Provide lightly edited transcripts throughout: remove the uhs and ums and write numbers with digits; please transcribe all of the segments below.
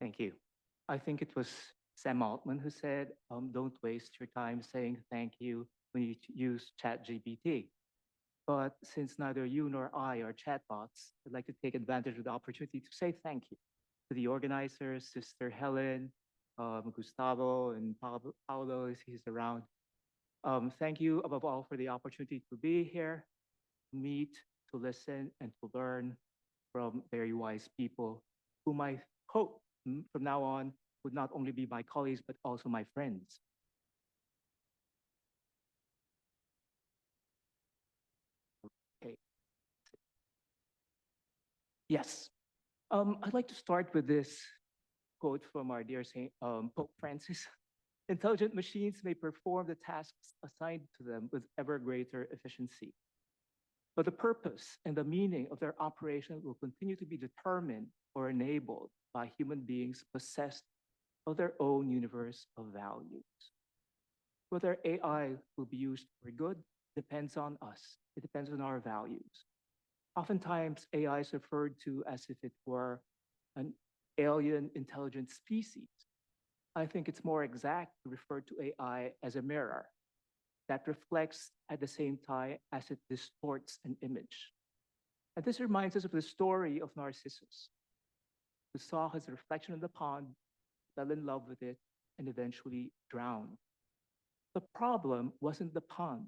Thank you. I think it was Sam Altman who said, don't waste your time saying thank you when you use ChatGPT. But since neither you nor I are chatbots, I'd like to take advantage of the opportunity to say thank you to the organizers, Sister Helen, Gustavo, and Paolo, if he's around. Thank you above all for the opportunity to be here, to meet, to listen, and to learn from very wise people whom I hope from now on would not only be my colleagues, but also my friends. Okay. Yes. I'd like to start with this quote from our dear Saint Pope Francis. Intelligent machines may perform the tasks assigned to them with ever greater efficiency. But the purpose and the meaning of their operation will continue to be determined or enabled by human beings possessed of their own universe of values. Whether AI will be used for good depends on us. It depends on our values. Oftentimes, AI is referred to as if it were an alien intelligent species. I think it's more exact to refer to AI as a mirror that reflects at the same time as it distorts an image. And this reminds us of the story of Narcissus, who saw his reflection in the pond, fell in love with it, and eventually drowned. The problem wasn't the pond.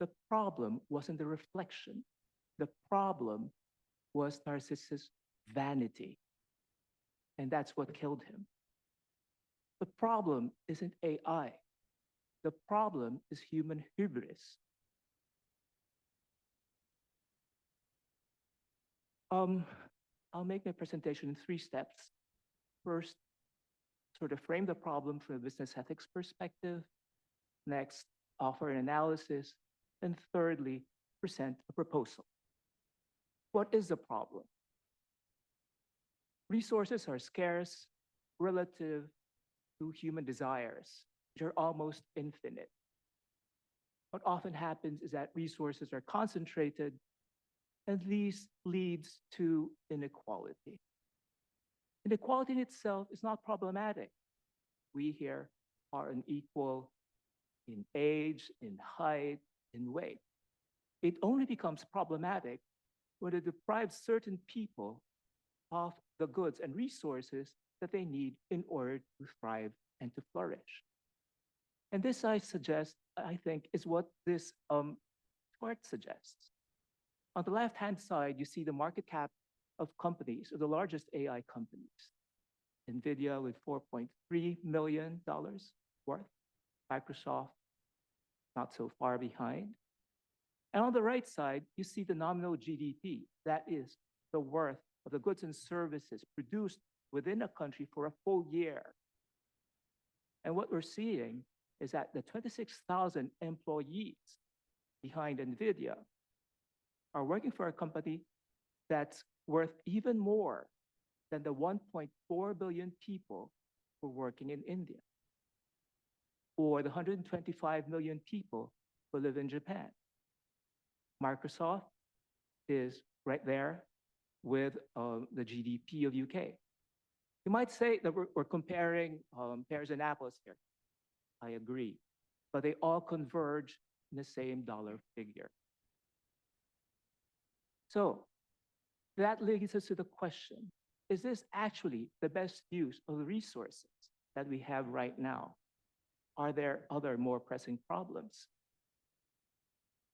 The problem wasn't the reflection. The problem was Narcissus' vanity. And that's what killed him. The problem isn't AI. The problem is human hubris. I'll make my presentation in 3 steps. First, sort of frame the problem from a business ethics perspective. Next, offer an analysis. And thirdly, present a proposal. What is the problem? Resources are scarce relative to human desires, which are almost infinite. What often happens is that resources are concentrated, and this leads to inequality. Inequality in itself is not problematic. We here are unequal in age, in height, in weight. It only becomes problematic when it deprives certain people of the goods and resources that they need in order to thrive and to flourish. And this, I think, is what this chart suggests. On the left-hand side, you see the market cap of companies, of the largest AI companies. NVIDIA with $4.3 million worth, Microsoft not so far behind. And on the right side, you see the nominal GDP, that is the worth of the goods and services produced within a country for a full year. And what we're seeing is that the 26,000 employees behind NVIDIA are working for a company that's worth even more than the 1.4 billion people who are working in India, or the 125 million people who live in Japan. Microsoft is right there with the GDP of UK. You might say that we're comparing pears and apples here. I agree. But they all converge in the same dollar figure. So that leads us to the question, is this actually the best use of the resources that we have right now? Are there other more pressing problems?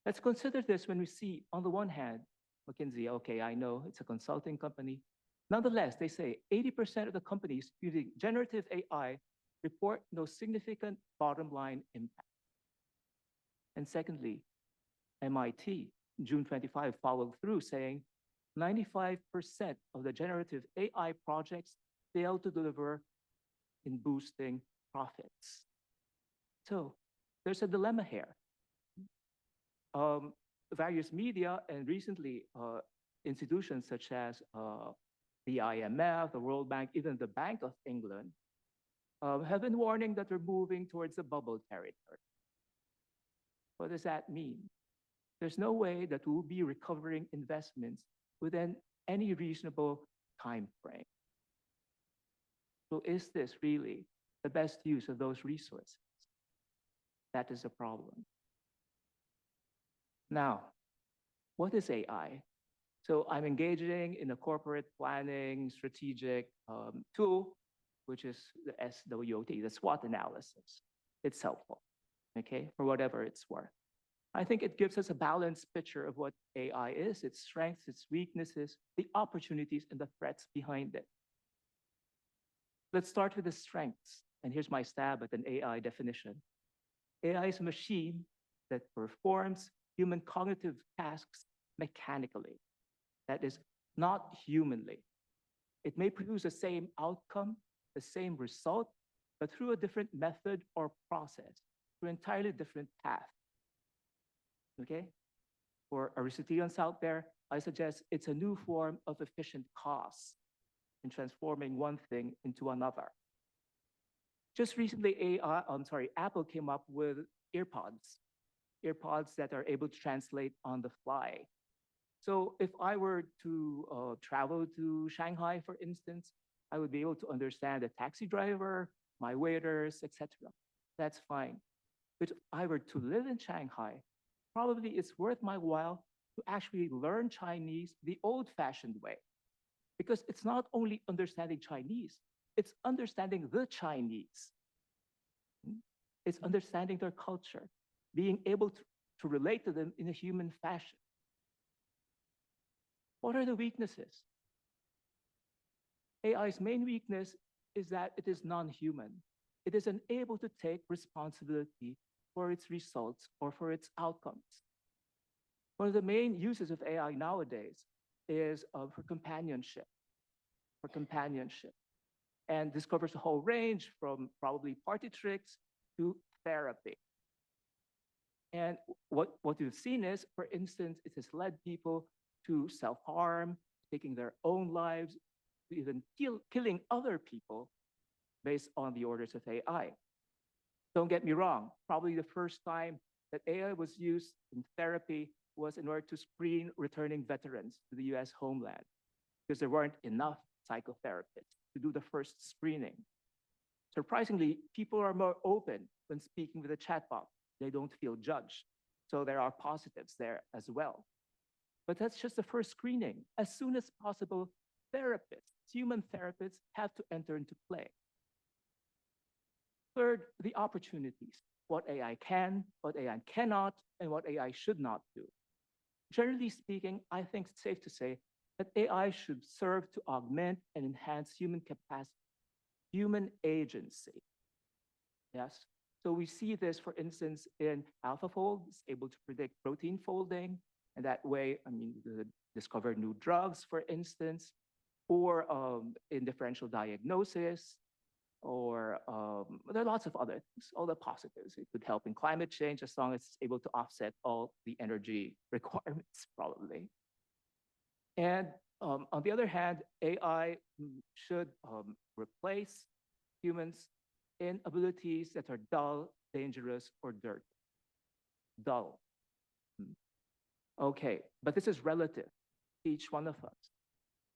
Let's consider this when we see, on the one hand, McKinsey, okay, I know it's a consulting company. Nonetheless, they say 80% of the companies using generative AI report no significant bottom line impact. And secondly, MIT, June 25, followed through saying 95% of the generative AI projects fail to deliver in boosting profits. So there's a dilemma here. Various media and recently institutions such as the IMF, the World Bank, even the Bank of England have been warning that we're moving towards the bubble territory. What does that mean? There's no way that we'll be recovering investments within any reasonable time frame. So is this really the best use of those resources? That is a problem. Now, what is AI? So I'm engaging in a corporate planning strategic tool, which is the SWOT, the SWOT analysis. It's helpful, okay, for whatever it's worth. I think it gives us a balanced picture of what AI is, its strengths, its weaknesses, the opportunities, and the threats behind it. Let's start with the strengths. And here's my stab at an AI definition. AI is a machine that performs human cognitive tasks mechanically, that is, not humanly. It may produce the same outcome, the same result, but through a different method or process, through an entirely different path. Okay? For Aristotelians out there, I suggest it's a new form of efficient cost in transforming one thing into another. Just recently, Apple came up with earpods that are able to translate on the fly. So if I were to travel to Shanghai, for instance, I would be able to understand the taxi driver, my waiters, etc. That's fine. But if I were to live in Shanghai, probably it's worth my while to actually learn Chinese the old-fashioned way. Because it's not only understanding Chinese, it's understanding the Chinese. It's understanding their culture, being able to relate to them in a human fashion. What are the weaknesses? AI's main weakness is that it is non-human. It is unable to take responsibility for its results or for its outcomes. One of the main uses of AI nowadays is for companionship, And this covers a whole range from probably party tricks to therapy. And what we've seen is, for instance, it has led people to self-harm, taking their own lives, even killing other people based on the orders of AI. Don't get me wrong, probably the first time that AI was used in therapy was in order to screen returning veterans to the US homeland, because there weren't enough psychotherapists to do the first screening. Surprisingly, people are more open when speaking with a chatbot. They don't feel judged. So there are positives there as well. But that's just the first screening. As soon as possible, therapists, human therapists, have to enter into play. Third, the opportunities, what AI can, what AI cannot, and what AI should not do. Generally speaking, I think it's safe to say that AI should serve to augment and enhance human capacity, human agency. Yes. So we see this, for instance, in AlphaFold, it's able to predict protein folding. And that way, discover new drugs, for instance, or in differential diagnosis, or there are lots of other things, all the positives. It could help in climate change as long as it's able to offset all the energy requirements, probably. And on the other hand, AI should replace humans in abilities that are dull, dangerous, or dirty. Dull. Okay, but this is relative, each one of us.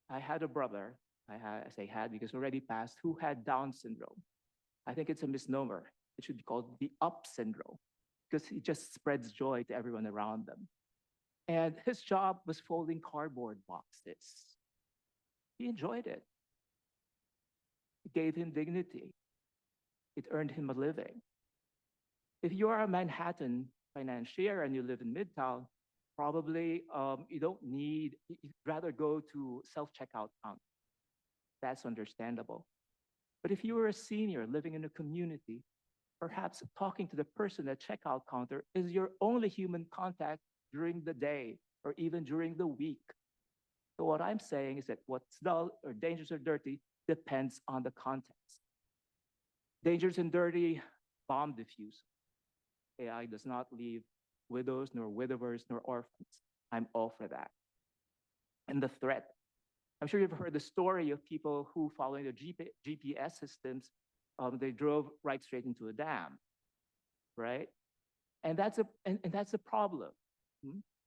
I had a brother, I say had because already passed, who had Down syndrome. I think it's a misnomer. It should be called the up syndrome because he just spreads joy to everyone around them. And his job was folding cardboard boxes. He enjoyed it. It gave him dignity. It earned him a living. If you are a Manhattan financier and you live in Midtown, probably you don't need, you'd rather go to self-checkout counter. That's understandable. But if you were a senior living in a community, perhaps talking to the person at checkout counter is your only human contact during the day or even during the week. So what I'm saying is that what's dull or dangerous or dirty depends on the context. Dangerous and dirty, bomb diffuse. AI does not leave widows, nor widowers, nor orphans. I'm all for that. And the threat. I'm sure you've heard the story of people who, following the GPS systems, they drove right straight into a dam, right? And that's a problem.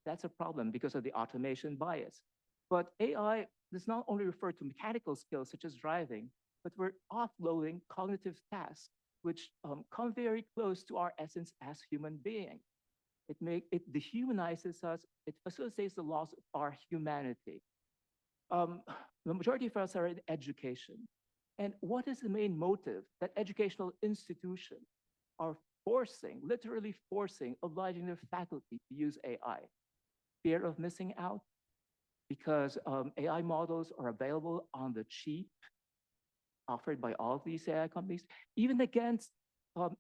That's a problem because of the automation bias. But AI does not only refer to mechanical skills such as driving, but we're offloading cognitive tasks, which come very close to our essence as human beings. It dehumanizes us. It facilitates the loss of our humanity. Um, the majority of us are in education. And what is the main motive that educational institutions are forcing, literally forcing, obliging their faculty to use AI? Fear of missing out, because AI models are available on the cheap, offered by all of these AI companies, even against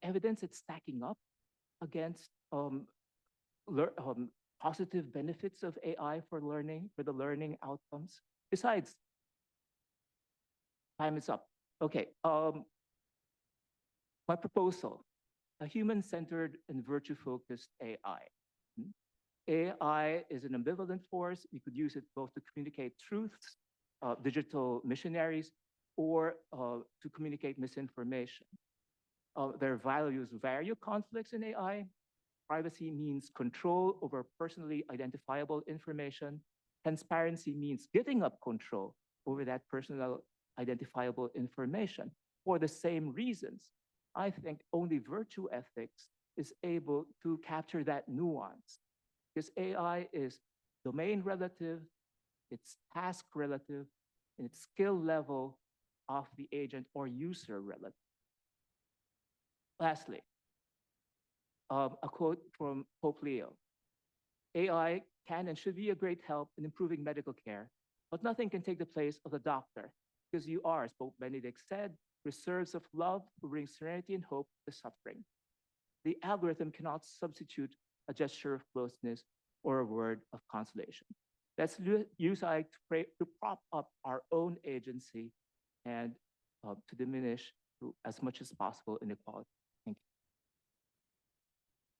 evidence that's stacking up against positive benefits of AI for learning, for the learning outcomes. Besides, time is up. Okay, my proposal, a human-centered and virtue-focused AI. AI is an ambivalent force. We could use it both to communicate truths, digital missionaries, or to communicate misinformation. Their values vary conflicts in AI. Privacy means control over personally identifiable information. Transparency means giving up control over that personal identifiable information. For the same reasons, I think only virtue ethics is able to capture that nuance, because AI is domain relative, it's task relative, and it's skill level of the agent or user relative. Lastly, a quote from Pope Leo: AI can and should be a great help in improving medical care, but nothing can take the place of the doctor, because you are, as Pope Benedict said, reserves of love who bring serenity and hope to suffering. The algorithm cannot substitute a gesture of closeness or a word of consolation. Let's use AI to prop up our own agency and to diminish as much as possible inequality. Thank you.